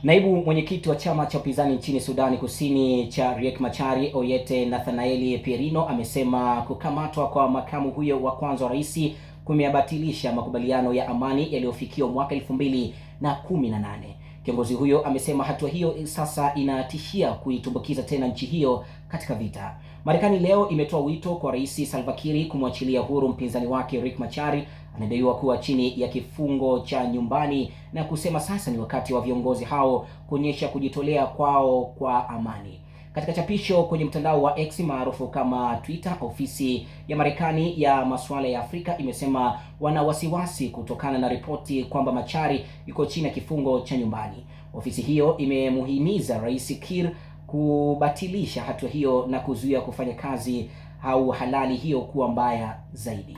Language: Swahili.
Naibu mwenyekiti wa chama cha upinzani nchini Sudani Kusini cha Riek Machar, Oyete Nathanael Pierino, amesema kukamatwa kwa makamu huyo wa kwanza wa rais kumeyabatilisha makubaliano ya amani yaliyofikiwa mwaka 2018. Kiongozi huyo amesema hatua hiyo sasa inatishia kuitumbukiza tena nchi hiyo katika vita. Marekani leo imetoa wito kwa Rais Salva Kiir kumwachilia huru mpinzani wake Riek Machar anadaiwa kuwa chini ya kifungo cha nyumbani, na kusema sasa ni wakati wa viongozi hao kuonyesha kujitolea kwao kwa amani. Katika chapisho kwenye mtandao wa X maarufu kama Twitter, ofisi ya Marekani ya masuala ya Afrika imesema wana wasiwasi kutokana na ripoti kwamba Machar yuko chini ya kifungo cha nyumbani. Ofisi hiyo imemuhimiza Rais Kiir kubatilisha hatua hiyo na kuzuia kufanya kazi au halali hiyo kuwa mbaya zaidi.